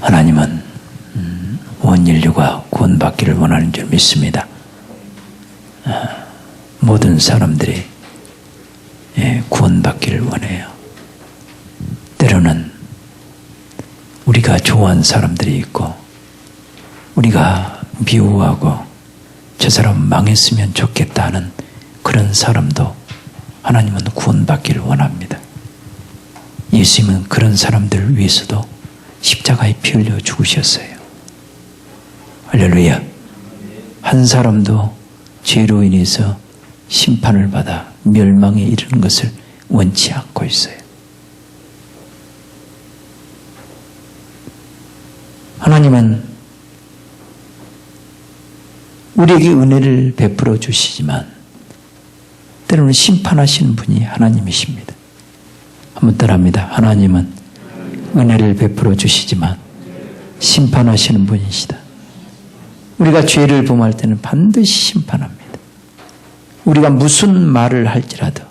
하나님은 온 인류가 구원받기를 원하는 줄 믿습니다. 모든 사람들이 구원받기를 원해요. 때로는 우리가 좋아하는 사람들이 있고 우리가 미워하고 저 사람 망했으면 좋겠다 하는 그런 사람도 하나님은 구원받기를 원합니다. 예수님은 그런 사람들을 위해서도 십자가에 피 흘려 죽으셨어요. 할렐루야. 한 사람도 죄로 인해서 심판을 받아 멸망에 이르는 것을 원치 않고 있어요. 하나님은 우리에게 은혜를 베풀어 주시지만 때로는 심판하시는 분이 하나님이십니다. 한번 따라합니다. 하나님은 은혜를 베풀어 주시지만 심판하시는 분이시다. 우리가 죄를 범할 때는 반드시 심판합니다. 우리가 무슨 말을 할지라도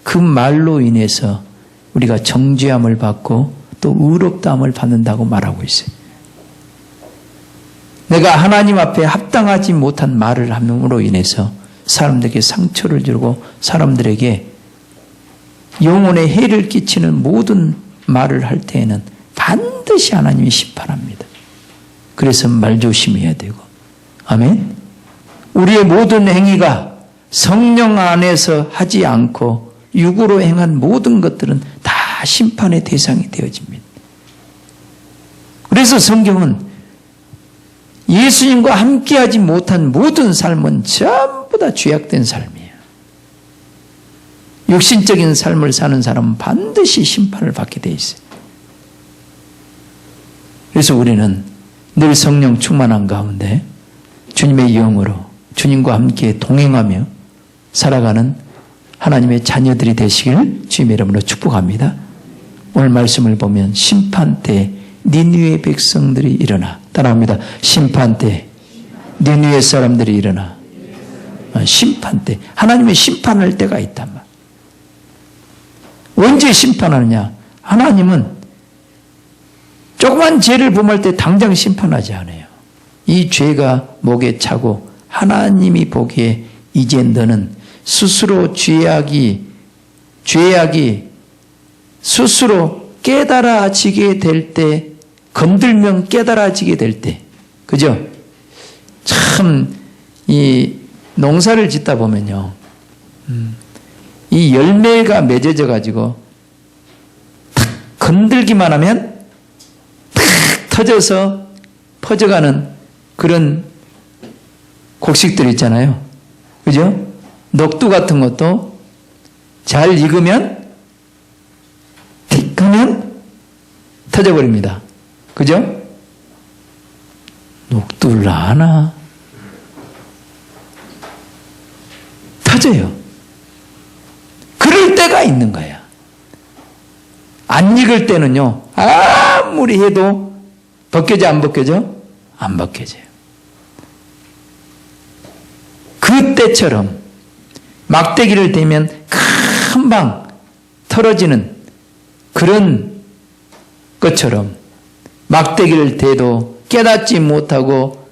그 말로 인해서 우리가 정죄함을 받고 또 의롭다함을 받는다고 말하고 있어요. 내가 하나님 앞에 합당하지 못한 말을 함으로 인해서 사람들에게 상처를 주고 사람들에게 영혼에 해를 끼치는 모든 말을 할 때에는 반드시 하나님이 심판합니다. 그래서 말 조심해야 되고, 아멘. 우리의 모든 행위가 성령 안에서 하지 않고 육으로 행한 모든 것들은 다 심판의 대상이 되어집니다. 그래서 성경은 예수님과 함께하지 못한 모든 삶은 전부 다 죄악된 삶이에요. 육신적인 삶을 사는 사람은 반드시 심판을 받게 돼 있어요. 그래서 우리는 늘 성령 충만한 가운데 주님의 영으로 주님과 함께 동행하며 살아가는 하나님의 자녀들이 되시길 주님의 이름으로 축복합니다. 오늘 말씀을 보면 심판 때 니느웨 백성들이 일어나, 따라합니다. 심판 때 니느웨 사람들이 일어나. 심판 때 하나님의 심판할 때가 있단 말이에요. 언제 심판하느냐? 하나님은 조그만 죄를 범할 때 당장 심판하지 않아요. 이 죄가 목에 차고 하나님이 보기에 이제 너는 스스로 죄악이 스스로 깨달아지게 될 때, 건들면 깨달아지게 될 때, 그죠? 참, 이 농사를 짓다 보면요, 이 열매가 맺어져 가지고 탁 건들기만 하면 탁 터져서 퍼져가는 그런 곡식들 있잖아요. 그죠? 녹두 같은 것도 잘 익으면 틱 하면 터져버립니다. 그죠? 녹두를 아나? 터져요. 그럴 때가 있는 거야. 안 익을 때는요, 아무리 해도 벗겨져 안 벗겨져? 안 벗겨져요. 그때처럼 막대기를 대면 금방 털어지는 그런 것처럼 막대기를 대도 깨닫지 못하고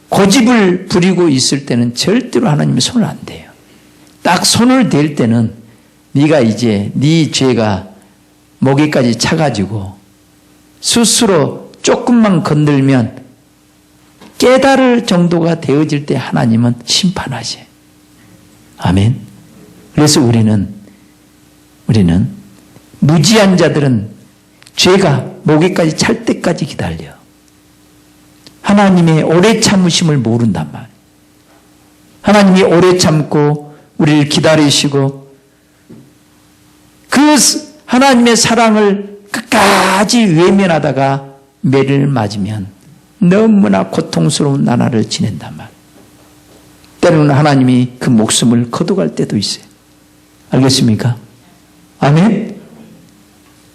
고집을 부리고 있을 때는 절대로 하나님이 손을 안 대요. 딱 손을 댈 때는 네가 이제 네 죄가 목에까지 차가지고 스스로 조금만 건들면 깨달을 정도가 되어질 때 하나님은 심판하지. 아멘. 그래서 우리는 무지한 자들은 죄가 목에까지 찰 때까지 기다려. 하나님의 오래 참으심을 모른단 말이에요. 하나님이 오래 참고 우리를 기다리시고 그 하나님의 사랑을 끝까지 외면하다가 매를 맞으면 너무나 고통스러운 나날을 지낸단 말이에요. 때로는 하나님이 그 목숨을 거둬갈 때도 있어요. 알겠습니까? 아멘?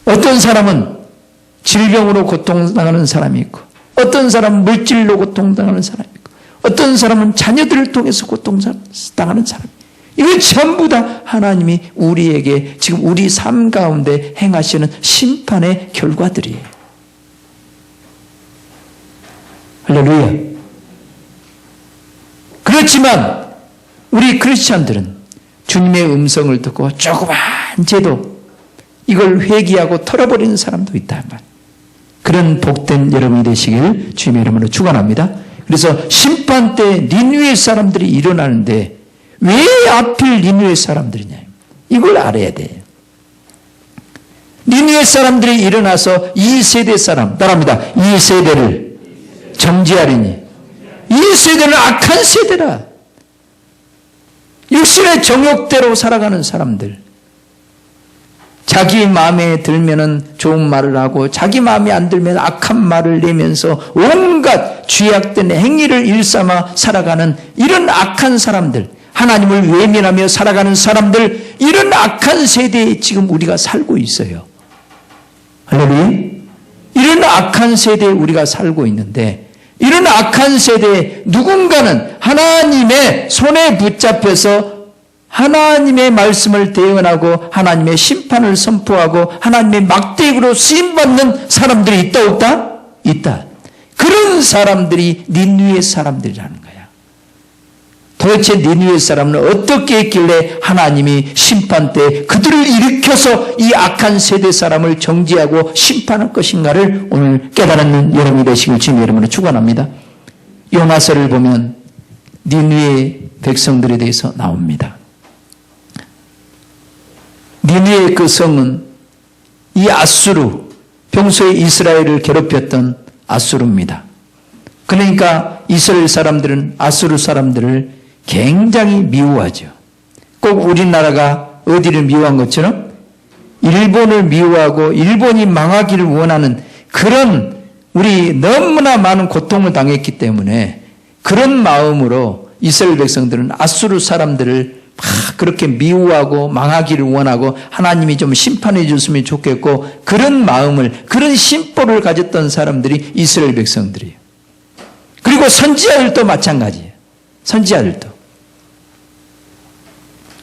어떤 사람은 질병으로 고통당하는 사람이 있고, 어떤 사람은 물질로 고통당하는 사람이 있고, 어떤 사람은 자녀들을 통해서 고통당하는 사람이 있고, 이거 전부 다 하나님이 우리에게 지금 우리 삶 가운데 행하시는 심판의 결과들이에요. 그렇지만 우리 크리스찬들은 주님의 음성을 듣고 조그만 죄도 이걸 회개하고 털어버리는 사람도 있단 말이에요. 그런 복된 여러분이 되시길 주님의 이름으로 축원합니다. 그래서 심판 때 니느웨 사람들이 일어나는데 왜 하필 니느웨 사람들이냐, 이걸 알아야 돼요. 니느웨 사람들이 일어나서 이 세대 사람, 따라합니다. 이 세대를 정죄하리니. 이 세대는 악한 세대라. 육신의 정욕대로 살아가는 사람들. 자기 마음에 들면은 좋은 말을 하고 자기 마음에 안 들면 악한 말을 내면서 온갖 죄악된 행위를 일삼아 살아가는 이런 악한 사람들, 하나님을 외면하며 살아가는 사람들, 이런 악한 세대에 지금 우리가 살고 있어요. 할렐루야. 이런 악한 세대에 우리가 살고 있는데, 이런 악한 세대에 누군가는 하나님의 손에 붙잡혀서 하나님의 말씀을 대언하고 하나님의 심판을 선포하고 하나님의 막대기로 쓰임받는 사람들이 있다 없다? 있다. 그런 사람들이 니느웨 사람들이라는 거야. 도대체 니느웨 사람은 어떻게 했길래 하나님이 심판 때 그들을 일으켜서 이 악한 세대 사람을 정죄하고 심판할 것인가를 오늘 깨달는 여러분이 되시길 주님의 이름으로 축원합니다. 요나서를 보면 니느웨 백성들에 대해서 나옵니다. 니느웨 그 성은 이 아수르, 평소에 이스라엘을 괴롭혔던 아수르입니다. 그러니까 이스라엘 사람들은 아수르 사람들을 굉장히 미워하죠. 꼭 우리나라가 어디를 미워한 것처럼 일본을 미워하고 일본이 망하기를 원하는 그런, 우리 너무나 많은 고통을 당했기 때문에 그런 마음으로 이스라엘 백성들은 아수르 사람들을 막 그렇게 미워하고 망하기를 원하고 하나님이 좀 심판해 줬으면 좋겠고, 그런 마음을, 그런 심보를 가졌던 사람들이 이스라엘 백성들이에요. 그리고 선지자들도 마찬가지예요. 선지자들도.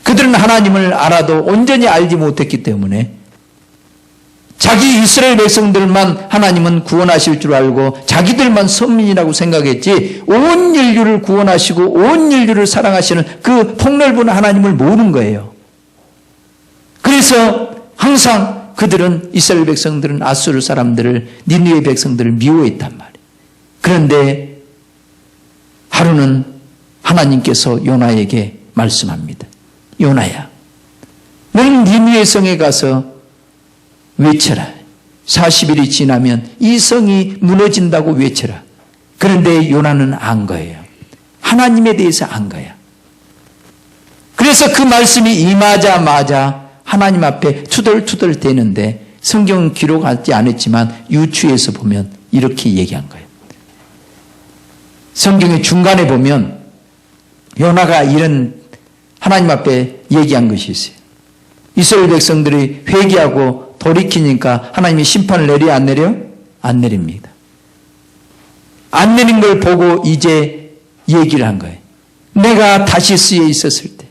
그들은 하나님을 알아도 온전히 알지 못했기 때문에 자기 이스라엘 백성들만 하나님은 구원하실 줄 알고 자기들만 선민이라고 생각했지, 온 인류를 구원하시고 온 인류를 사랑하시는 그 폭넓은 하나님을 모르는 거예요. 그래서 항상 그들은, 이스라엘 백성들은 아수르 사람들을, 니느웨 백성들을 미워했단 말이에요. 그런데 하루는 하나님께서 요나에게 말씀합니다. 요나야, 너는 니느웨 성에 가서 외쳐라. 40일이 지나면 이 성이 무너진다고 외쳐라. 그런데 요나는 안 거예요. 하나님에 대해서 안 거야. 그래서 그 말씀이 임하자마자 하나님 앞에 투덜투덜 대는데, 성경은 기록하지 않았지만 유추해서 보면 이렇게 얘기한 거예요. 성경의 중간에 보면 요나가 이런 하나님 앞에 얘기한 것이 있어요. 이스라엘 백성들이 회개하고 돌이키니까 하나님이 심판을 내려 안 내려? 안 내립니다. 안 내린 걸 보고 이제 얘기를 한 거예요. 내가 다시스에 있었을 때,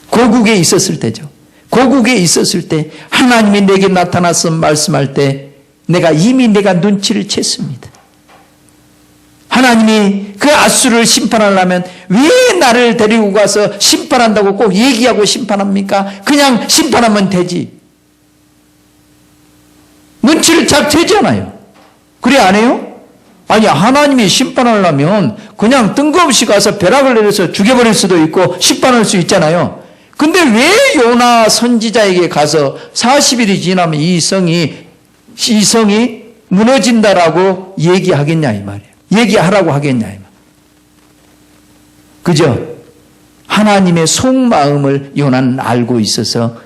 고국에 있었을 때죠. 고국에 있었을 때 하나님이 내게 나타나서 말씀할 때 이미 내가 눈치를 챘습니다. 하나님이 그 아수르를 심판하려면 왜 나를 데리고 가서 심판한다고 꼭 얘기하고 심판합니까? 그냥 심판하면 되지. 눈치를 잘 채잖아요. 그래 안 해요? 아니, 하나님이 심판하려면 그냥 뜬금없이 가서 벼락을 내려서 죽여버릴 수도 있고 심판할 수 있잖아요. 근데 왜 요나 선지자에게 가서 40일이 지나면 이 성이 무너진다라고 얘기하겠냐 이 말이에요. 얘기하라고 하겠냐 이 말. 그죠? 하나님의 속마음을 요나는 알고 있어서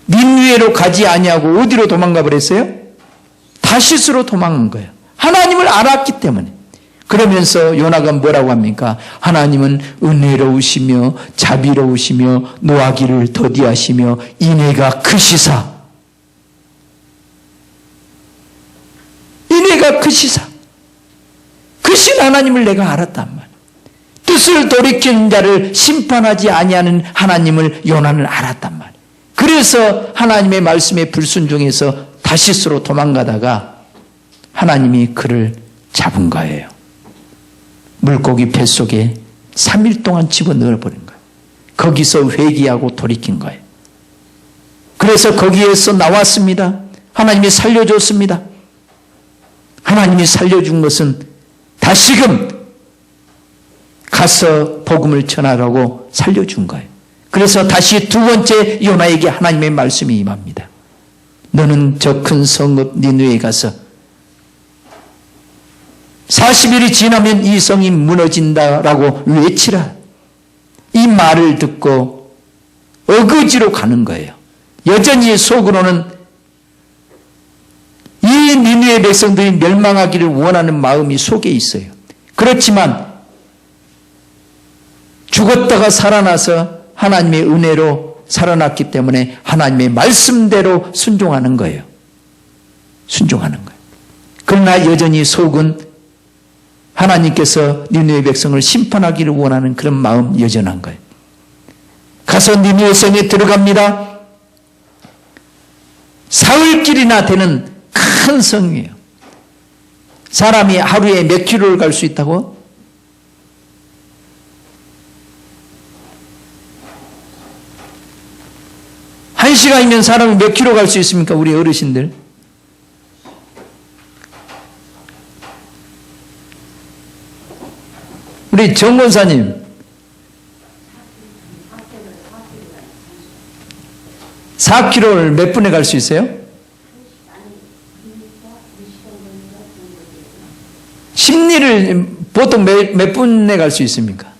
니느웨로 가지 아니하고 어디로 도망가 버렸어요? 다시스로 도망간 거예요. 하나님을 알았기 때문에. 그러면서 요나가 뭐라고 합니까? 하나님은 은혜로우시며 자비로우시며 노하기를 더디하시며 인애가 크시사. 인애가 크시사. 크신 하나님을 내가 알았단 말이에요. 뜻을 돌이키는 자를 심판하지 아니하는 하나님을 요나는 알았단 말이에요. 그래서 하나님의 말씀에 불순종해서 다시스로 도망가다가 하나님이 그를 잡은 거예요. 물고기 뱃속에 3일 동안 집어넣어버린 거예요. 거기서 회개하고 돌이킨 거예요. 그래서 거기에서 나왔습니다. 하나님이 살려줬습니다. 하나님이 살려준 것은 다시금 가서 복음을 전하라고 살려준 거예요. 그래서 다시 두 번째 요나에게 하나님의 말씀이 임합니다. 너는 저 큰 성읍 니느웨에 가서 40일이 지나면 이 성이 무너진다라고 외치라. 이 말을 듣고 어거지로 가는 거예요. 여전히 속으로는 이 니느웨 백성들이 멸망하기를 원하는 마음이 속에 있어요. 그렇지만 죽었다가 살아나서 하나님의 은혜로 살아났기 때문에 하나님의 말씀대로 순종하는 거예요. 순종하는 거예요. 그러나 여전히 속은 하나님께서 니느웨 백성을 심판하기를 원하는 그런 마음 여전한 거예요. 가서 니느웨 성에 들어갑니다. 사흘길이나 되는 큰 성이에요. 사람이 하루에 몇 킬로를 갈 수 있다고? 한 시간이면 사람이 몇 킬로 갈 수 있습니까? 우리 어르신들. 우리 정 권사님. 4킬로를 몇 분에 갈 수 있어요? 심리를 보통 몇 분에 갈 수 있습니까?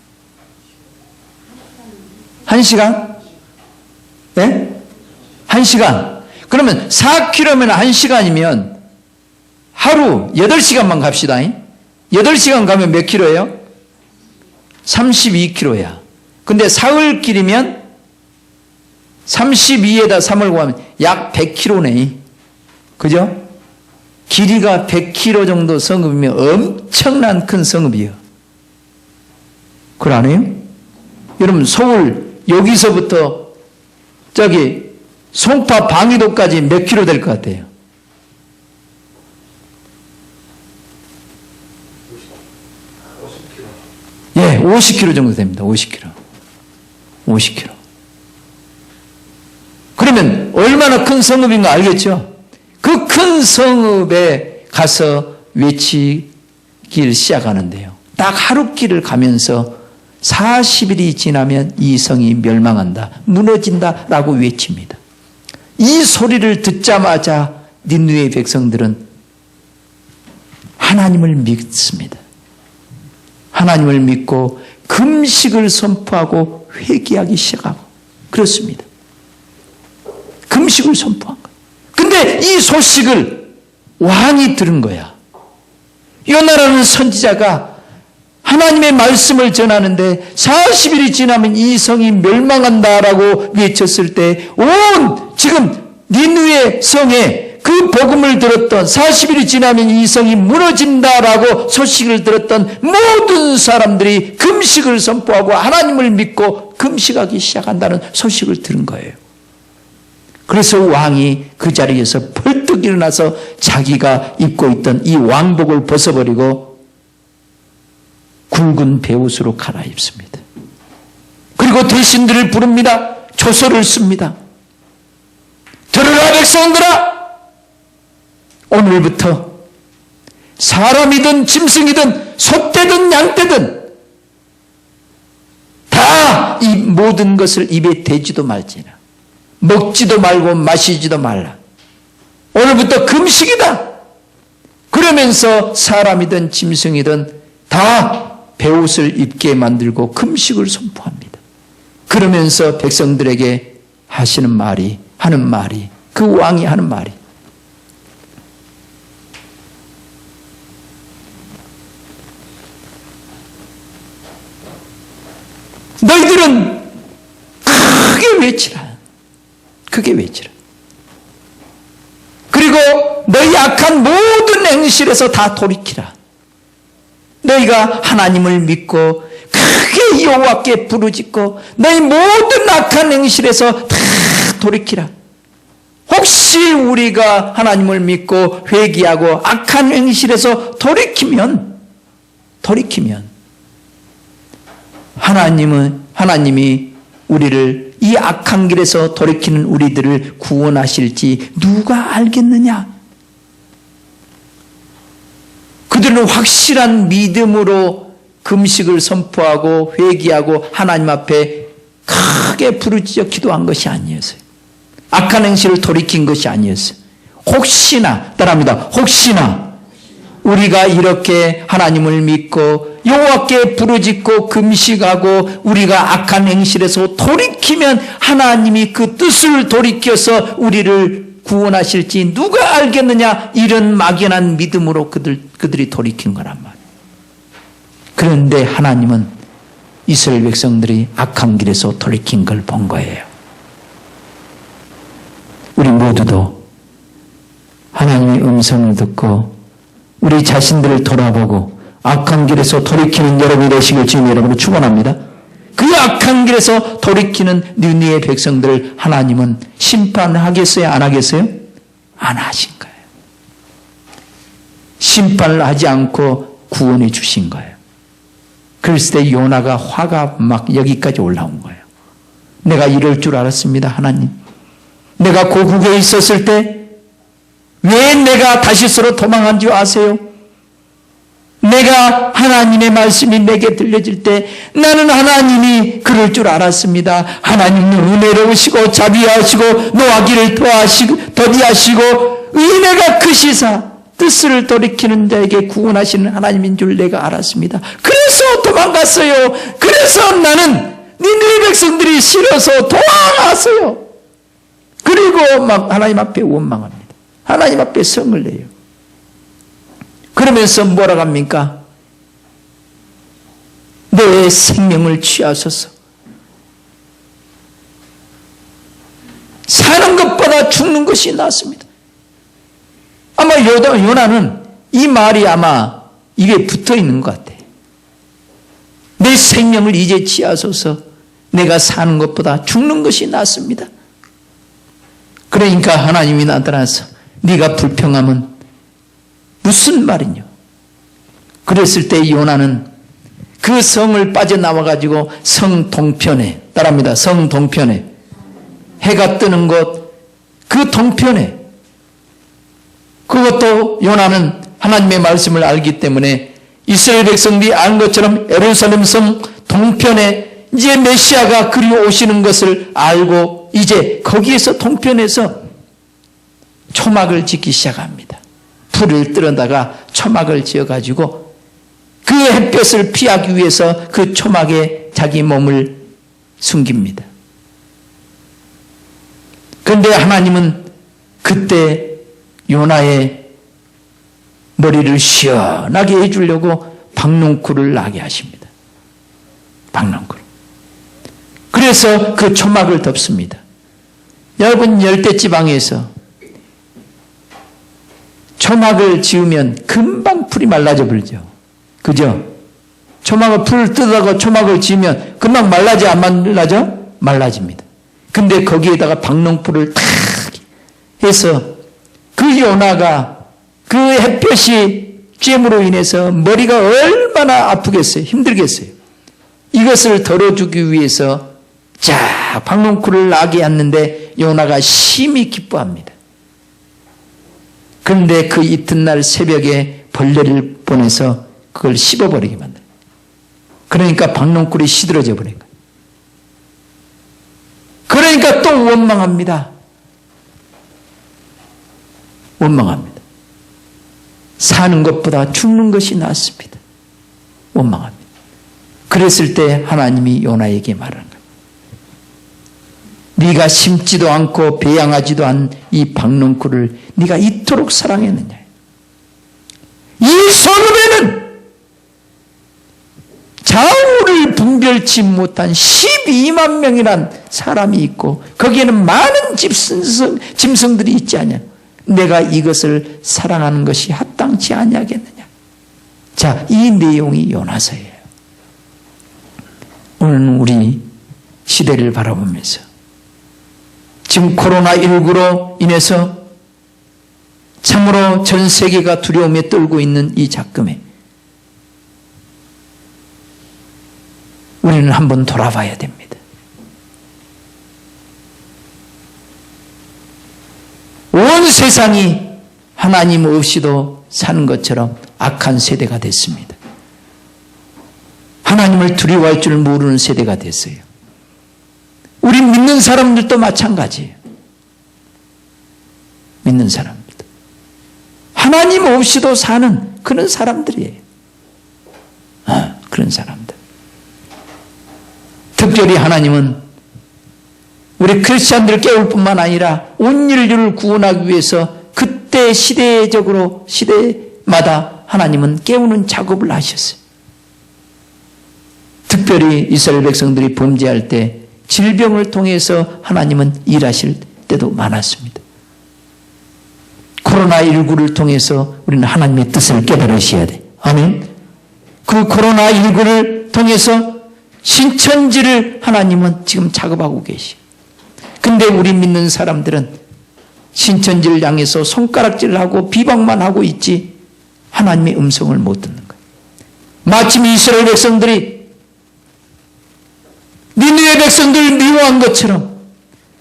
1시간? 네? 1시간. 그러면 4km면 1시간이면 하루 8시간만 갑시다. 8시간 가면 몇 킬로예요? 32km야. 근데 사흘길이면 32에다 3을 구하면 약 100km네. 그죠? 길이가 100km 정도 성읍이면 엄청난 큰 성읍이에요. 그걸 아세요? 여러분 서울 여기서부터 저기 송파 방위도까지 몇 킬로 될 것 같아요? 50km. 예, 50km 정도 됩니다. 50km. 50km. 그러면 얼마나 큰 성읍인가 알겠죠? 그 큰 성읍에 가서 외치기를 시작하는데요. 딱 하루길을 가면서 40일이 지나면 이 성이 멸망한다, 무너진다 라고 외칩니다. 이 소리를 듣자마자 니느웨 백성들은 하나님을 믿습니다. 하나님을 믿고 금식을 선포하고 회개하기 시작하고 그렇습니다. 금식을 선포한 거예요. 근데 이 소식을 왕이 들은 거야. 요나라는 선지자가 하나님의 말씀을 전하는데 40일이 지나면 이 성이 멸망한다라고 외쳤을 때 온 지금 니느웨 성에 그 복음을 들었던 40일이 지나면 이 성이 무너진다라고 소식을 들었던 모든 사람들이 금식을 선포하고 하나님을 믿고 금식하기 시작한다는 소식을 들은 거예요. 그래서 왕이 그 자리에서 벌떡 일어나서 자기가 입고 있던 이 왕복을 벗어버리고 굵은 베옷으로 갈아입습니다. 그리고 대신들을 부릅니다. 조서를 씁니다. 들으라 백성들아, 오늘부터 사람이든 짐승이든 소떼든 양떼든 다 이 모든 것을 입에 대지도 말지나 먹지도 말고 마시지도 말라. 오늘부터 금식이다. 그러면서 사람이든 짐승이든 다 베옷을 입게 만들고 금식을 선포합니다. 그러면서 백성들에게 하는 말이 그 왕이 하는 말이 너희들은 크게 외치라. 크게 외치라. 그리고 너희 악한 모든 행실에서 다 돌이키라. 너희가 하나님을 믿고 크게 여호와께 부르짖고 너희 모든 악한 행실에서 다 돌이키라. 혹시 혹시 우리가 하나님을 믿고 회개하고 악한 행실에서 돌이키면 하나님이 우리를 이 악한 길에서 돌이키는 우리들을 구원하실지 누가 알겠느냐? 그들은 확실한 믿음으로 금식을 선포하고 회개하고 하나님 앞에 크게 부르짖어 기도한 것이 아니었어요. 악한 행실을 돌이킨 것이 아니었어요. 혹시나, 따라합니다. 혹시나 우리가 이렇게 하나님을 믿고 여호와께 부르짖고 금식하고 우리가 악한 행실에서 돌이키면 하나님이 그 뜻을 돌이켜서 우리를 구원하실지 누가 알겠느냐, 이런 막연한 믿음으로 그들이 돌이킨 거란 말이에요. 그런데 하나님은 이스라엘 백성들이 악한 길에서 돌이킨 걸 본 거예요. 우리 모두도 하나님의 음성을 듣고 우리 자신들을 돌아보고 악한 길에서 돌이키는 여러분이 되시길 주님 여러분을 축원합니다. 그 악한 길에서 돌이키는 느느웨 백성들을 하나님은 심판하겠어요? 안 하겠어요? 안 하신 거예요. 심판을 하지 않고 구원해 주신 거예요. 그랬을 때 요나가 화가 막 여기까지 올라온 거예요. 내가 이럴 줄 알았습니다, 하나님. 내가 고국에 있었을 때 왜 내가 다시스로 도망한 줄 아세요? 내가 하나님의 말씀이 내게 들려질 때 나는 하나님이 그럴 줄 알았습니다. 하나님은 은혜로우시고 자비하시고 노하기를 더디하시고 은혜가 크시사 뜻을 돌이키는 자에게 구원하시는 하나님인 줄 내가 알았습니다. 그래서 도망갔어요. 그래서 나는 니느웨 백성들이 싫어서 도망갔어요. 그리고 막 하나님 앞에 원망합니다. 하나님 앞에 성을 내요. 그러면서 뭐라고 합니까? 내 생명을 취하소서. 사는 것보다 죽는 것이 낫습니다. 아마 요나는 이 말이 아마 입에 붙어 있는 것 같아요. 내 생명을 이제 취하소서. 내가 사는 것보다 죽는 것이 낫습니다. 그러니까 하나님이 나타나서 네가 불평하면 무슨 말이냐? 그랬을 때 요나는 그 성을 빠져나와 가지고 성 동편에, 따라합니다. 성 동편에 해가 뜨는 곳, 그 동편에, 그것도 요나는 하나님의 말씀을 알기 때문에 이스라엘 백성들이 아는 것처럼 예루살렘 성 동편에 이제 메시아가 그리 오시는 것을 알고 이제 거기에서 동편에서 초막을 짓기 시작합니다. 불을 뜨려다가 초막을 지어가지고 그 햇볕을 피하기 위해서 그 초막에 자기 몸을 숨깁니다. 그런데 하나님은 그때 요나의 머리를 시원하게 해주려고 박농쿨을 나게 하십니다. 박농쿨. 그래서 그 초막을 덮습니다. 여러분, 열대지방에서 초막을 지으면 금방 풀이 말라져 버리죠. 그죠? 초막을 풀을 뜯어서 초막을 지으면 금방 말라져, 안 말라져? 말라집니다. 근데 거기에다가 박농풀을 탁 해서 그 요나가 그 햇볕이 쬐므로 인해서 머리가 얼마나 아프겠어요? 힘들겠어요? 이것을 덜어주기 위해서 자, 박농쿨을 나게 했는데 요나가 심히 기뻐합니다. 그런데 그 이튿날 새벽에 벌레를 보내서 그걸 씹어버리게 만들어요. 그러니까 박농쿨이 시들어져 버린 거예요. 그러니까 또 원망합니다. 원망합니다. 사는 것보다 죽는 것이 낫습니다. 원망합니다. 그랬을 때 하나님이 요나에게 말하는 거예요. 네가 심지도 않고 배양하지도 않은 이 박농쿨을 네가 이토록 사랑했느냐. 이 소돔에는 좌우를 분별치 못한 12만 명이란 사람이 있고 거기에는 많은 짐승들이 있지 않냐. 내가 이것을 사랑하는 것이 합당치 아니하겠느냐. 자, 이 내용이 요나서예요. 오늘 우리 시대를 바라보면서 지금 코로나19로 인해서 참으로 전 세계가 두려움에 떨고 있는 이 작금에 우리는 한번 돌아봐야 됩니다. 온 세상이 하나님 없이도 사는 것처럼 악한 세대가 됐습니다. 하나님을 두려워할 줄 모르는 세대가 됐어요. 우리 믿는 사람들도 마찬가지예요. 믿는 사람들도. 하나님 없이도 사는 그런 사람들이에요. 그런 사람들. 특별히 하나님은 우리 크리스찬들을 깨울 뿐만 아니라 온 인류를 구원하기 위해서 그때 시대적으로 시대마다 하나님은 깨우는 작업을 하셨어요. 특별히 이스라엘 백성들이 범죄할 때 질병을 통해서 하나님은 일하실 때도 많았습니다. 코로나19를 통해서 우리는 하나님의 뜻을 깨달으셔야 돼요. 아멘. 그 코로나19를 통해서 신천지를 하나님은 지금 작업하고 계시오. 근데 우리 믿는 사람들은 신천지를 향해서 손가락질을 하고 비방만 하고 있지 하나님의 음성을 못 듣는 거예요. 마침 이스라엘 백성들이 니느웨 백성들을 미워한 것처럼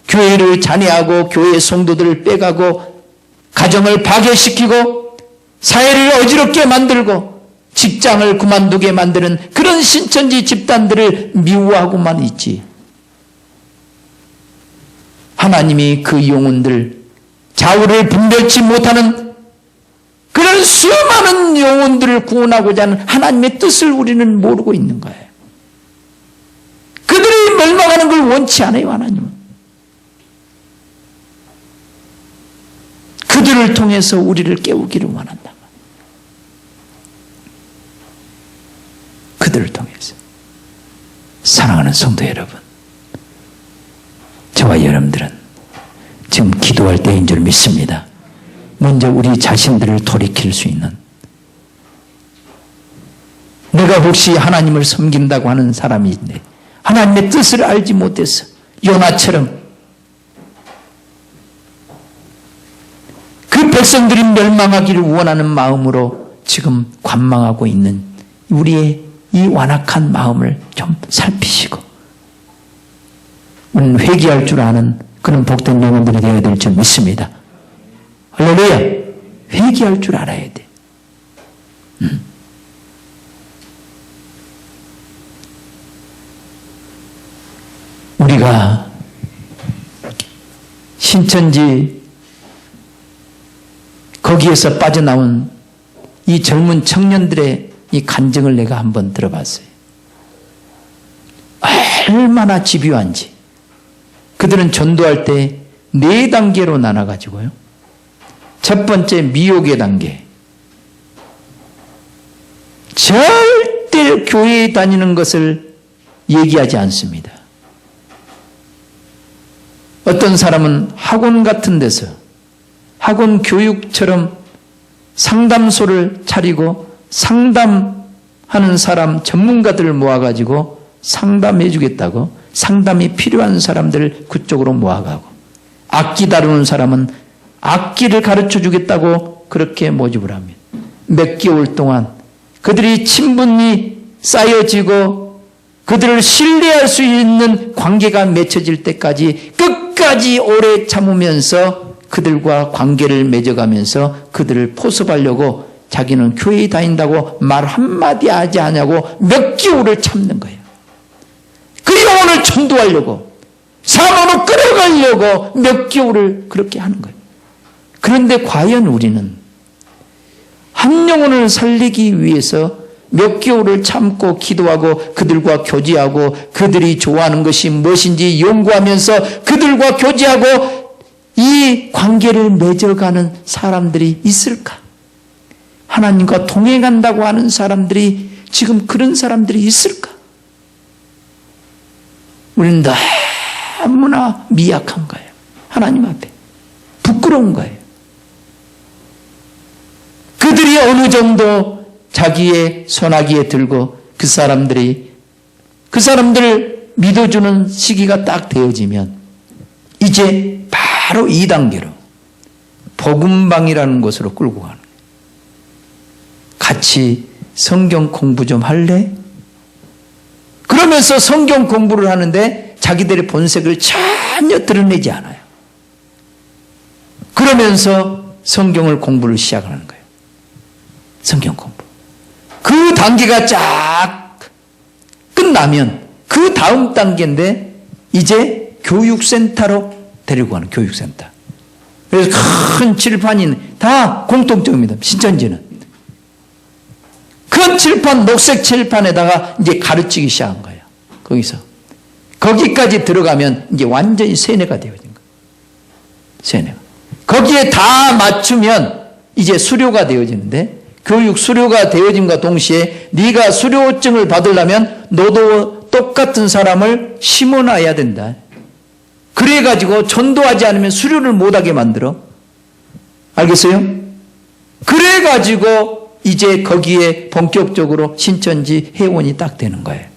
교회를 잔해하고 교회 성도들을 빼가고 가정을 파괴시키고 사회를 어지럽게 만들고 직장을 그만두게 만드는 그런 신천지 집단들을 미워하고만 있지. 하나님이 그 영혼들, 좌우를 분별치 못하는 그런 수많은 영혼들을 구원하고자 하는 하나님의 뜻을 우리는 모르고 있는 거예요. 그들이 멸망하는 걸 원치 않아요, 하나님은. 그들을 통해서 우리를 깨우기를 원한다. 그들을 통해서. 사랑하는 성도 여러분, 저와 여러분들은 지금 기도할 때인 줄 믿습니다. 먼저 우리 자신들을 돌이킬 수 있는, 내가 혹시 하나님을 섬긴다고 하는 사람인데 하나님의 뜻을 알지 못해서 요나처럼 그 백성들이 멸망하기를 원하는 마음으로 지금 관망하고 있는 우리의 이 완악한 마음을 좀 살피시고 우리는 회개할 줄 아는 그런 복된 영혼들이 되어야 될 줄 믿습니다. 할렐루야. 회개할 줄 알아야 돼. 우리가 신천지 거기에서 빠져나온 이 젊은 청년들의 이 간증을 내가 한번 들어봤어요. 얼마나 집요한지. 그들은 전도할 때 4단계로 나눠가지고요. 첫 번째 미혹의 단계. 절대 교회에 다니는 것을 얘기하지 않습니다. 어떤 사람은 학원 같은 데서 학원 교육처럼 상담소를 차리고 상담하는 사람 전문가들을 모아가지고 상담해 주겠다고 상담이 필요한 사람들을 그쪽으로 모아가고 악기 다루는 사람은 악기를 가르쳐 주겠다고 그렇게 모집을 합니다. 몇 개월 동안 그들이 친분이 쌓여지고 그들을 신뢰할 수 있는 관계가 맺혀질 때까지 끝까지 오래 참으면서 그들과 관계를 맺어가면서 그들을 포섭하려고 자기는 교회에 다닌다고 말 한마디 하지 않냐고 몇 개월을 참는 거예요. 그 영혼을 전도하려고 사모로 끌어가려고 몇 개월을 그렇게 하는 거예요. 그런데 과연 우리는 한 영혼을 살리기 위해서 몇 개월을 참고 기도하고 그들과 교제하고 그들이 좋아하는 것이 무엇인지 연구하면서 그들과 교제하고 이 관계를 맺어가는 사람들이 있을까? 하나님과 동행한다고 하는 사람들이 지금 그런 사람들이 있을까? 우리는 너무나 미약한 거예요. 하나님 앞에. 부끄러운 거예요. 그들이 어느 정도 자기의 손아귀에 들고 그 사람들을 믿어주는 시기가 딱 되어지면 이제 바로 2단계로 복음방이라는 곳으로 끌고 가는 거예요. 같이 성경 공부 좀 할래? 그러면서 성경 공부를 하는데 자기들의 본색을 전혀 드러내지 않아요. 그러면서 성경을 공부를 시작하는 거예요. 성경 공부. 그 단계가 쫙 끝나면 그 다음 단계인데 이제 교육센터로 데리고 가는 교육센터. 그래서 큰 칠판이 다 공통점입니다. 신천지는. 큰 칠판, 녹색 칠판에다가 이제 가르치기 시작한 거예요. 거기서. 거기까지 들어가면 이제 완전히 세뇌가 되어진 거예요. 세뇌가. 거기에 다 맞추면 이제 수료가 되어지는데 교육 수료가 되어짐과 동시에 네가 수료증을 받으려면 너도 똑같은 사람을 심어놔야 된다. 그래가지고 전도하지 않으면 수료를 못하게 만들어. 알겠어요? 그래가지고 이제 거기에 본격적으로 신천지 회원이 딱 되는 거예요.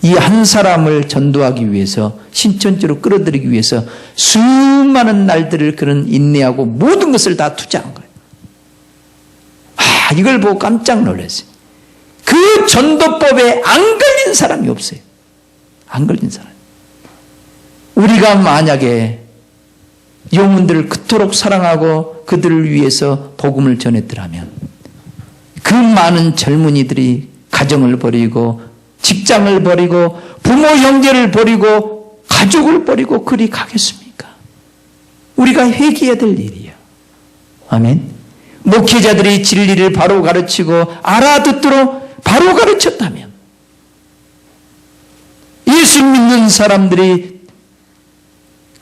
이 한 사람을 전도하기 위해서 신천지로 끌어들이기 위해서 수많은 날들을 그런 인내하고 모든 것을 다 투자한 거예요. 이걸 보고 깜짝 놀랐어요. 그 전도법에 안 걸린 사람이 없어요. 안 걸린 사람. 우리가 만약에 영혼들을 그토록 사랑하고 그들을 위해서 복음을 전했더라면 그 많은 젊은이들이 가정을 버리고 직장을 버리고 부모 형제를 버리고 가족을 버리고 그리 가겠습니까? 우리가 회개해야 될 일이에요. 아멘. 목회자들이 진리를 바로 가르치고 알아듣도록 바로 가르쳤다면 예수 믿는 사람들이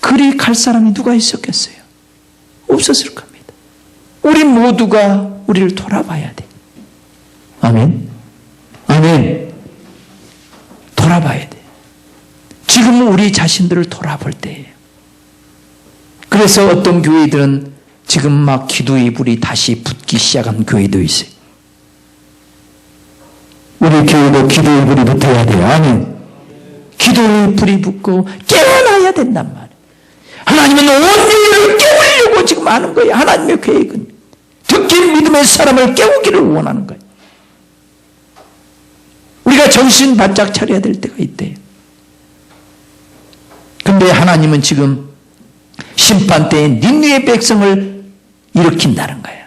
그리 갈 사람이 누가 있었겠어요? 없었을 겁니다. 우리 모두가 우리를 돌아봐야 돼. 아멘. 아멘. 돌아봐야 돼. 지금은 우리 자신들을 돌아볼 때예요. 그래서 어떤 교회들은 지금 막 기도의 불이 다시 붙기 시작한 교회도 있어요. 우리 교회도 기도의 불이 붙어야 돼요. 아멘. 기도의 불이 붙고 깨어나야 된단 말이에요. 하나님은 온 인류를 깨우려고 지금 하는 거예요. 하나님의 계획은. 특히 믿음의 사람을 깨우기를 원하는 거예요. 우리가 정신 바짝 차려야 될 때가 있대요. 근데 하나님은 지금 심판 때에 니느웨 백성을 일으킨다는 거예요.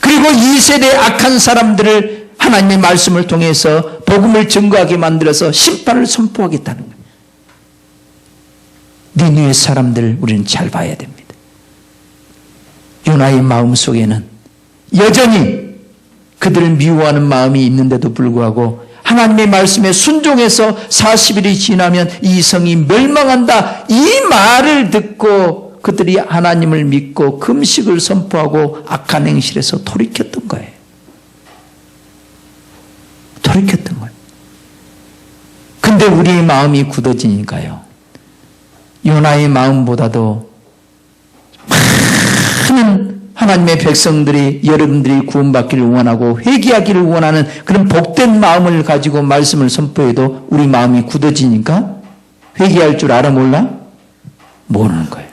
그리고 이 세대의 악한 사람들을 하나님의 말씀을 통해서 복음을 증거하게 만들어서 심판을 선포하겠다는 거예요. 니느웨 사람들 우리는 잘 봐야 됩니다. 요나의 마음 속에는 여전히 그들을 미워하는 마음이 있는데도 불구하고 하나님의 말씀에 순종해서 40일이 지나면 이 성이 멸망한다. 이 말을 듣고 그들이 하나님을 믿고 금식을 선포하고 악한 행실에서 돌이켰던 거예요. 돌이켰던 거예요. 근데 우리의 마음이 굳어지니까요. 요나의 마음보다도 많은 하나님의 백성들이 여러분들이 구원받기를 원하고 회개하기를 원하는 그런 복된 마음을 가지고 말씀을 선포해도 우리 마음이 굳어지니까 회개할 줄 알아 몰라? 모르는 거예요.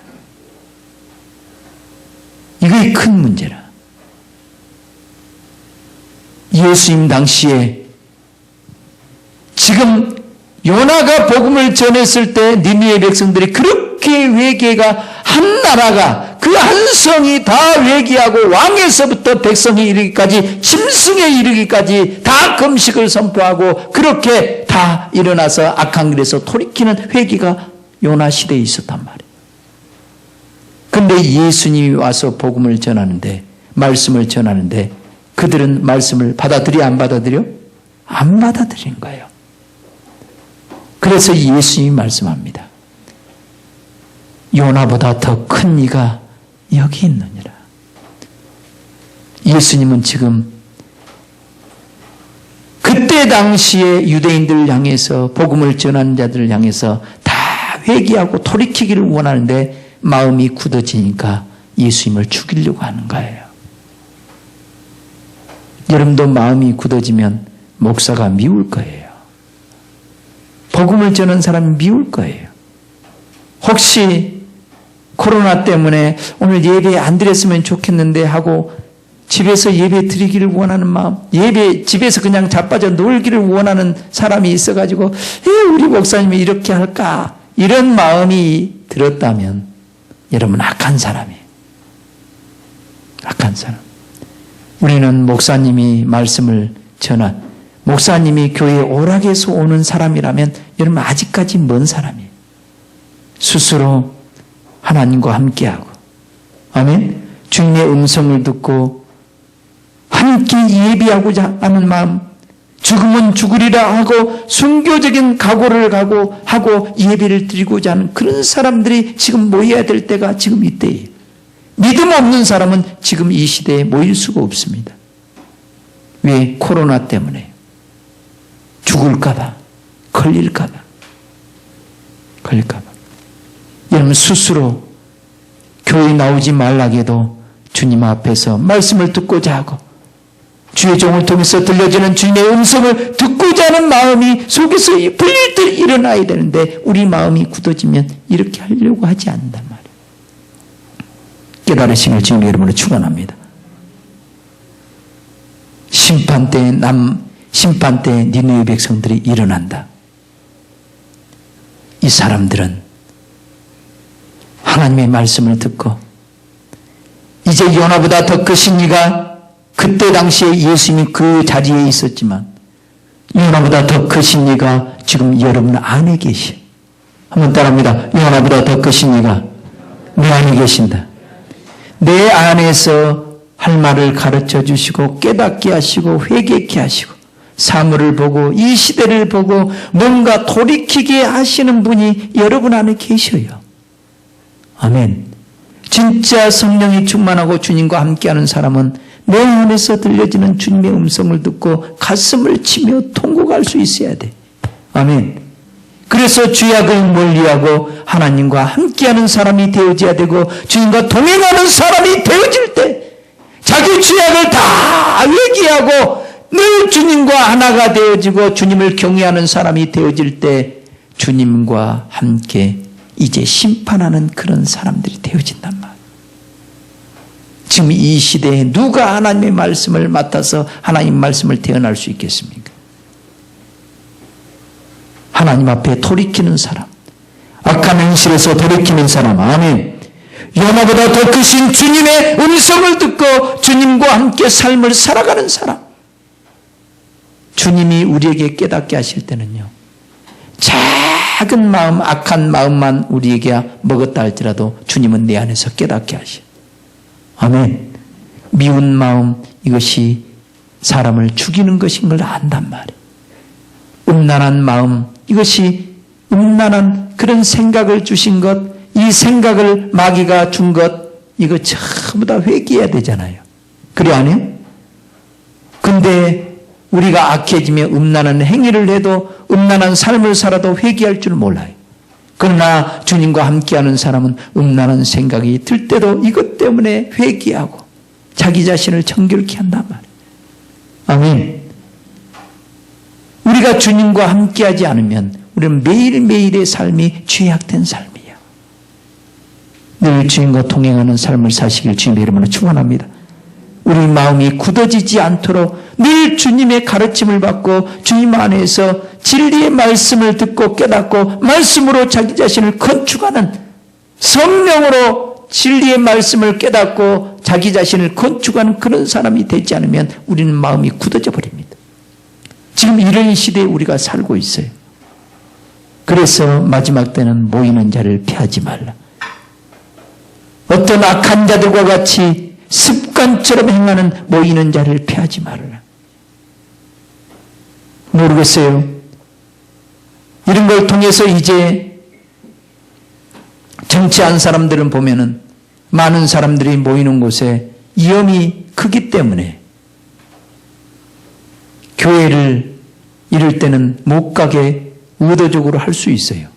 이게 큰 문제라. 예수님 당시에 지금 요나가 복음을 전했을 때 니느웨 백성들이 그렇게 회개가 한 나라가 그 한 성이 다 회개하고 왕에서부터 백성이 이르기까지 짐승에 이르기까지 다 금식을 선포하고 그렇게 다 일어나서 악한 길에서 돌이키는 회개가 요나 시대에 있었단 말이에요. 그런데 예수님이 와서 복음을 전하는데 말씀을 전하는데 그들은 말씀을 받아들여 안 받아들여? 안 받아들인 거예요. 그래서 예수님이 말씀합니다. 요나보다 더 큰 이가 여기 있느니라. 예수님은 지금 그때 당시에 유대인들을 향해서 복음을 전하는 자들을 향해서 다 회개하고 돌이키기를 원하는데 마음이 굳어지니까 예수님을 죽이려고 하는 거예요. 여러분도 마음이 굳어지면 목사가 미울 거예요. 복음을 전하는 사람이 미울 거예요. 혹시 코로나 때문에 오늘 예배 안 드렸으면 좋겠는데 하고 집에서 예배 드리기를 원하는 마음, 집에서 그냥 자빠져 놀기를 원하는 사람이 있어가지고, 우리 목사님이 이렇게 할까? 이런 마음이 들었다면, 여러분, 악한 사람이에요. 악한 사람. 우리는 목사님이 말씀을 목사님이 교회에 오락해서 오는 사람이라면, 여러분, 아직까지 먼 사람이에요. 스스로 하나님과 함께하고, 아멘? 주님의 음성을 듣고, 함께 예비하고자 하는 마음, 죽으면 죽으리라 하고 순교적인 각오를 하고 예배를 드리고자 하는 그런 사람들이 지금 모여야 될 때가 지금 이때예요. 믿음 없는 사람은 지금 이 시대에 모일 수가 없습니다. 왜? 코로나 때문에. 죽을까봐, 걸릴까봐. 여러분 스스로 교회 나오지 말라게도 주님 앞에서 말씀을 듣고자 하고 주의 종을 통해서 들려지는 주님의 음성을 듣고자 하는 마음이 속에서 불일들 일어나야 되는데 우리 마음이 굳어지면 이렇게 하려고 하지 않는단 말이에요. 깨달으시길 주님 이름으로 축원합니다. 심판 때 니느웨 백성들이 일어난다. 이 사람들은 하나님의 말씀을 듣고 이제 요나보다 더 크신 이가 그때 당시에 예수님이 그 자리에 있었지만 요나보다 더 크신 이가 지금 여러분 안에 계셔. 한번 따라합니다. 요나보다 더 크신 이가 내 안에 계신다. 내 안에서 할 말을 가르쳐 주시고 깨닫게 하시고 회개케 하시고 사물을 보고 이 시대를 보고 뭔가 돌이키게 하시는 분이 여러분 안에 계셔요. 아멘. 진짜 성령이 충만하고 주님과 함께하는 사람은 내 안에서 들려지는 주님의 음성을 듣고 가슴을 치며 통곡할 수 있어야 돼. 아멘. 그래서 죄악을 멀리하고 하나님과 함께하는 사람이 되어져야 되고 주님과 동행하는 사람이 되어질 때 자기 죄악을 다 회개하고 늘 주님과 하나가 되어지고 주님을 경외하는 사람이 되어질 때 주님과 함께 이제 심판하는 그런 사람들이 되어진단 말이에요. 지금 이 시대에 누가 하나님의 말씀을 맡아서 하나님 말씀을 대언할 수 있겠습니까? 하나님 앞에 돌이키는 사람, 악한 행실에서 돌이키는 사람, 아멘. 요나보다 더 크신 주님의 음성을 듣고 주님과 함께 삶을 살아가는 사람. 주님이 우리에게 깨닫게 하실 때는요, 작은 마음, 악한 마음만 우리에게 먹었다 할지라도 주님은 내 안에서 깨닫게 하셔. 아멘. 미운 마음, 이것이 사람을 죽이는 것인 걸 안단 말이에요. 음란한 마음, 이것이 음란한 그런 생각을 주신 것, 이 생각을 마귀가 준 것, 이거 전부 다 회개해야 되잖아요. 그래 안 해요? 근데 우리가 악해지며 음란한 행위를 해도 음란한 삶을 살아도 회개할 줄 몰라요. 그러나 주님과 함께하는 사람은 음란한 생각이 들 때도 이것 때문에 회개하고 자기 자신을 정결케 한단 말이에요. 아멘. 우리가 주님과 함께하지 않으면 우리는 매일매일의 삶이 죄악된 삶이야. 늘 주님과 동행하는 삶을 사시길 주님의 이름으로 축원합니다. 우리 마음이 굳어지지 않도록 늘 주님의 가르침을 받고 주님 안에서 진리의 말씀을 듣고 깨닫고 말씀으로 자기 자신을 건축하는, 성령으로 진리의 말씀을 깨닫고 자기 자신을 건축하는 그런 사람이 되지 않으면 우리는 마음이 굳어져 버립니다. 지금 이런 시대에 우리가 살고 있어요. 그래서 마지막 때는 모이는 자를 피하지 말라. 어떤 악한 자들과 같이 습관처럼 행하는 모이는 자를 피하지 말라. 모르겠어요. 이런 걸 통해서 이제 정치한 사람들은 보면은 많은 사람들이 모이는 곳에 위험이 크기 때문에 교회를 이럴 때는 못 가게 의도적으로 할 수 있어요.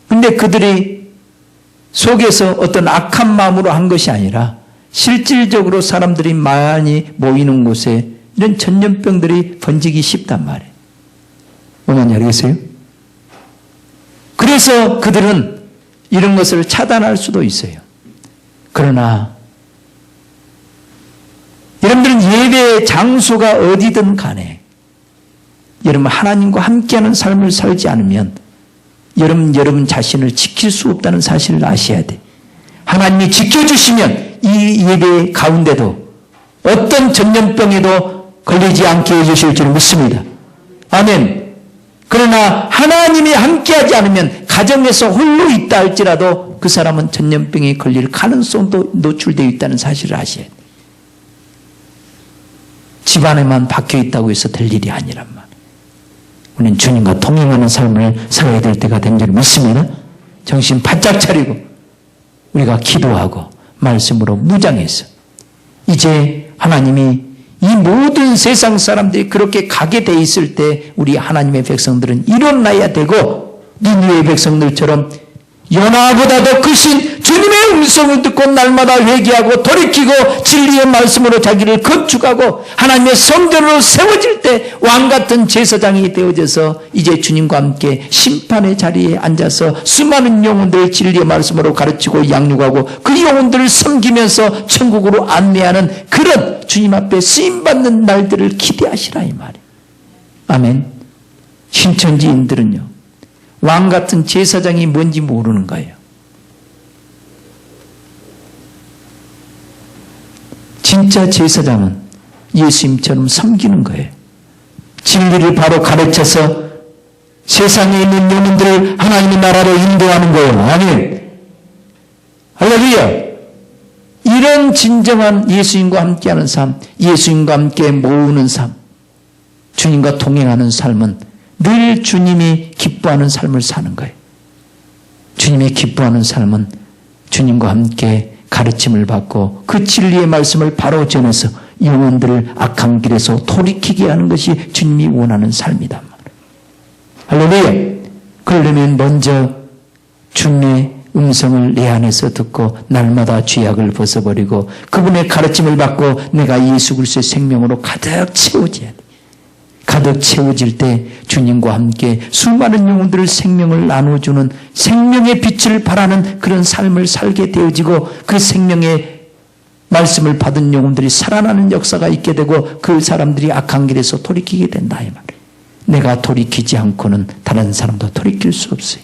근데 그들이 속에서 어떤 악한 마음으로 한 것이 아니라 실질적으로 사람들이 많이 모이는 곳에 이런 전염병들이 번지기 쉽단 말이에요. 뭐만 알겠어요? 그래서 그들은 이런 것을 차단할 수도 있어요. 그러나 여러분들은 예배의 장소가 어디든 간에 여러분 하나님과 함께하는 삶을 살지 않으면 여러분 자신을 지킬 수 없다는 사실을 아셔야 돼. 하나님이 지켜주시면 이 예배 가운데도 어떤 전염병에도 걸리지 않게 해주실 줄 믿습니다. 아멘. 그러나 하나님이 함께하지 않으면 가정에서 홀로 있다 할지라도 그 사람은 전염병에 걸릴 가능성도 노출되어 있다는 사실을 아셔야 돼. 집안에만 박혀 있다고 해서 될 일이 아니란 말. 우리는 주님과 동행하는 삶을 살아야 될 때가 된 줄 믿습니다. 정신 바짝 차리고 우리가 기도하고 말씀으로 무장해서 이제 하나님이 이 모든 세상 사람들이 그렇게 가게 돼 있을 때 우리 하나님의 백성들은 일어나야 되고 니느웨 백성들처럼 요나보다 더 크신 주님의 음성을 듣고 날마다 회개하고 돌이키고 진리의 말씀으로 자기를 건축하고 하나님의 성전으로 세워질 때 왕같은 제사장이 되어져서 이제 주님과 함께 심판의 자리에 앉아서 수많은 영혼들을 진리의 말씀으로 가르치고 양육하고 그 영혼들을 섬기면서 천국으로 안내하는 그런 주님 앞에 쓰임받는 날들을 기대하시라 이 말이에요. 아멘. 신천지인들은요 왕같은 제사장이 뭔지 모르는 거예요. 진짜 제사장은 예수님처럼 섬기는 거예요. 진리를 바로 가르쳐서 세상에 있는 영혼들을 하나님의 나라로 인도하는 거예요. 아멘. 할렐루야. 이런 진정한 예수님과 함께하는 삶, 예수님과 함께 모으는 삶, 주님과 동행하는 삶은 늘 주님이 기뻐하는 삶을 사는 거예요. 주님이 기뻐하는 삶은 주님과 함께 가르침을 받고 그 진리의 말씀을 바로 전해서 영혼들을 악한 길에서 돌이키게 하는 것이 주님이 원하는 삶이다. 할렐루야. 그러려면 먼저 주님의 음성을 내 안에서 듣고 날마다 죄악을 벗어버리고 그분의 가르침을 받고 내가 예수 그리스도의 생명으로 가득 채워져야 돼. 가득 채워질 때 주님과 함께 수많은 영혼들을 생명을 나눠주는 생명의 빛을 발하는 그런 삶을 살게 되어지고 그 생명의 말씀을 받은 영혼들이 살아나는 역사가 있게 되고 그 사람들이 악한 길에서 돌이키게 된다 이 말이에요. 내가 돌이키지 않고는 다른 사람도 돌이킬 수 없어요.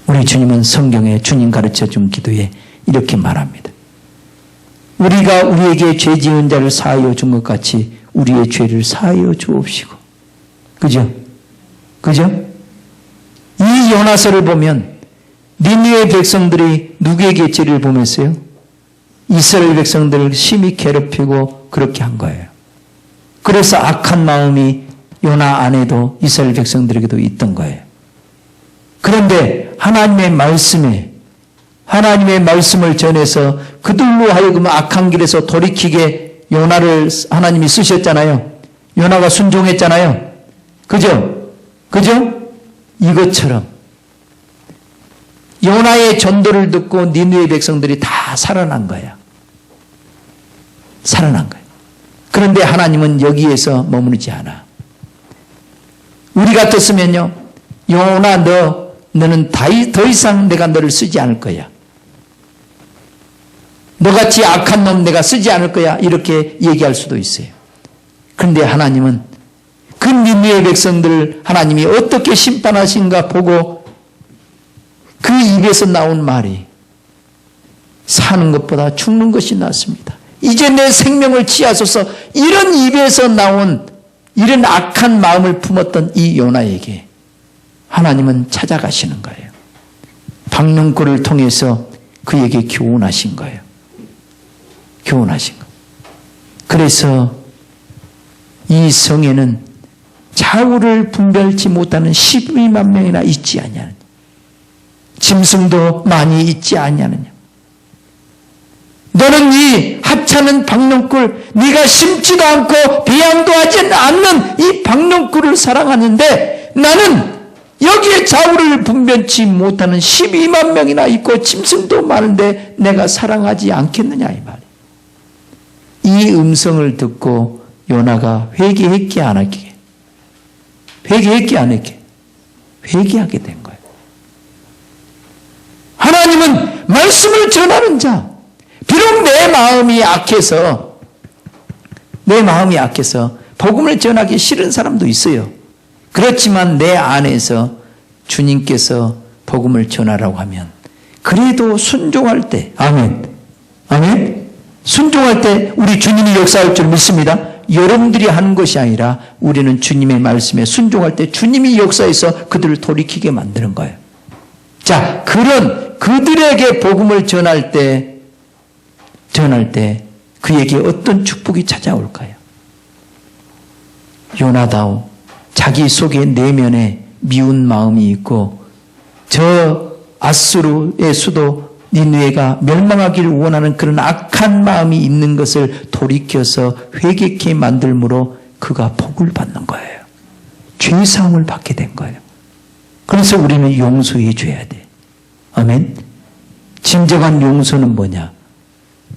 우리 주님은 성경에 주님 가르쳐준 기도에 이렇게 말합니다. 우리가 우리에게 죄 지은 자를 사하여 준 것 같이 우리의 죄를 사하여 주옵시고. 그죠? 그죠? 이 요나서를 보면 니느웨 백성들이 누구에게 죄를 범했어요? 이스라엘 백성들을 심히 괴롭히고 그렇게 한 거예요. 그래서 악한 마음이 요나 안에도 이스라엘 백성들에게도 있던 거예요. 그런데 하나님의 말씀을 전해서 그들로 하여금 악한 길에서 돌이키게 요나를 하나님이 쓰셨잖아요. 요나가 순종했잖아요. 그죠? 그죠? 이것처럼 요나의 전도를 듣고 니느웨 백성들이 다 살아난 거야. 살아난 거야. 그런데 하나님은 여기에서 머무르지 않아. 우리 같았으면요. 요나 너는 더 이상 내가 너를 쓰지 않을 거야. 너같이 악한 놈 내가 쓰지 않을 거야. 이렇게 얘기할 수도 있어요. 그런데 하나님은 그 니느웨 백성들을 하나님이 어떻게 심판하신가 보고 그 입에서 나온 말이 사는 것보다 죽는 것이 낫습니다. 이제 내 생명을 취하소서. 이런 입에서 나온 이런 악한 마음을 품었던 이 요나에게 하나님은 찾아가시는 거예요. 박능골을 통해서 그에게 교훈하신 거예요. 교훈하신 거. 그래서 이 성에는 좌우를 분별치 못하는 12만 명이나 있지 아니하느냐. 짐승도 많이 있지 아니하느냐. 너는 이 하찮은 박농꿀, 네가 심지도 않고 배양도 하지 않는 이 박농꿀을 사랑하는데 나는 여기에 좌우를 분별치 못하는 12만 명이나 있고 짐승도 많은데 내가 사랑하지 않겠느냐 이 말이에요. 이 음성을 듣고 요나가 회개했게 안 했게? 회개했게 안 했게? 회개하게 된 거예요. 하나님은 말씀을 전하는 자. 비록 내 마음이 악해서 복음을 전하기 싫은 사람도 있어요. 그렇지만 내 안에서 주님께서 복음을 전하라고 하면 그래도 순종할 때, 아멘, 아멘, 순종할 때 우리 주님이 역사할 줄 믿습니다. 여러분들이 하는 것이 아니라 우리는 주님의 말씀에 순종할 때 주님이 역사해서 그들을 돌이키게 만드는 거예요. 자, 그런 그들에게 복음을 전할 때 그에게 어떤 축복이 찾아올까요? 요나다오, 자기 속에 내면에 미운 마음이 있고 저 아수르의 수도 니느웨가 멸망하기를 원하는 그런 악한 마음이 있는 것을 돌이켜서 회개케 만들므로 그가 복을 받는 거예요. 죄사함을 받게 된 거예요. 그래서 우리는 용서해 줘야 돼. 아멘. 진정한 용서는 뭐냐?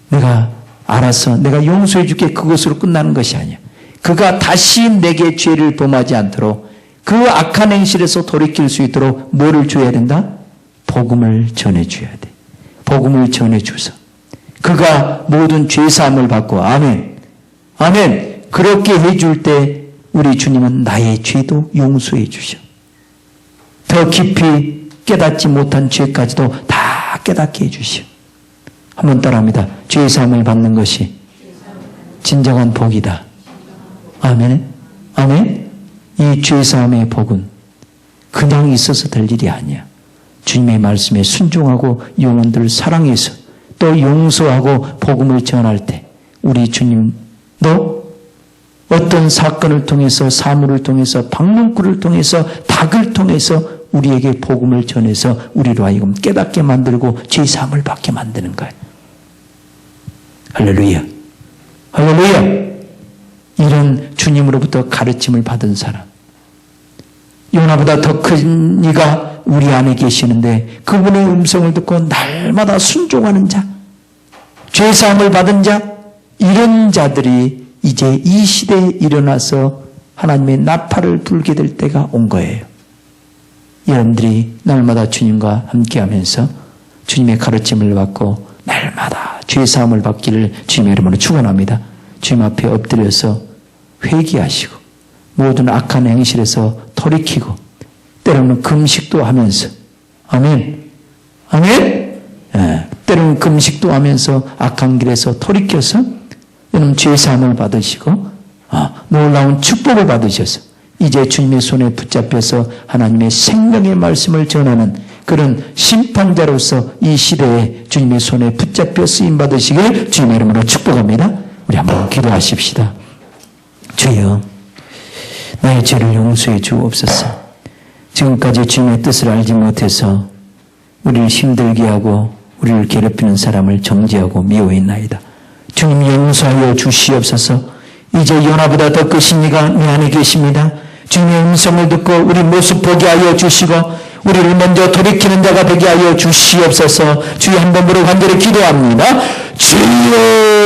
내가 알아서 내가 용서해 줄게, 그것으로 끝나는 것이 아니야. 그가 다시 내게 죄를 범하지 않도록 그 악한 행실에서 돌이킬 수 있도록 뭐를 줘야 된다? 복음을 전해줘야 돼. 복음을 전해줘서 그가 모든 죄사함을 받고, 아멘, 아멘, 그렇게 해줄 때 우리 주님은 나의 죄도 용서해 주셔. 더 깊이 깨닫지 못한 죄까지도 다 깨닫게 해주시오. 한번 따라합니다. 죄사함을 받는 것이 진정한 복이다. 아멘. 아멘. 이 죄사함의 복은 그냥 있어서 될 일이 아니야. 주님의 말씀에 순종하고 영혼들을 사랑해서 또 용서하고 복음을 전할 때 우리 주님도 어떤 사건을 통해서, 사물을 통해서, 박문구를 통해서, 닭을 통해서 우리에게 복음을 전해서 우리로 하여금 깨닫게 만들고 죄사함을 받게 만드는 거예요. 할렐루야. 할렐루야. 이런 주님으로부터 가르침을 받은 사람, 요나보다 더 큰 이가 우리 안에 계시는데 그분의 음성을 듣고 날마다 순종하는 자, 죄사함을 받은 자, 이런 자들이 이제 이 시대에 일어나서 하나님의 나팔을 불게 될 때가 온 거예요. 여러분들이 날마다 주님과 함께하면서 주님의 가르침을 받고 날마다 죄사함을 받기를 주님의 이름으로 축원합니다. 주님 앞에 엎드려서 회개하시고 모든 악한 행실에서 돌이키고 때로는 금식도 하면서, 아멘, 아멘, 때로는 금식도 하면서 악한 길에서 돌이켜서 여러분 죄사함을 받으시고 놀라운 축복을 받으셔서 이제 주님의 손에 붙잡혀서 하나님의 생명의 말씀을 전하는 그런 심판자로서 이 시대에 주님의 손에 붙잡혀 쓰임 받으시길 주님의 이름으로 축복합니다. 우리 한번 기도하십시다. 주여, 나의 죄를 용서해 주옵소서. 지금까지 주님의 뜻을 알지 못해서 우리를 힘들게 하고 우리를 괴롭히는 사람을 정죄하고 미워했나이다. 주님 용서하여 주시옵소서. 이제 요나보다 더 크신 이가 내 안에 계십니다. 주님의 음성을 듣고 우리 모습 보게 하여 주시고 우리를 먼저 돌이키는 자가 되게 하여 주시옵소서. 주여 한 번 부르고 간절히 기도합니다. 주여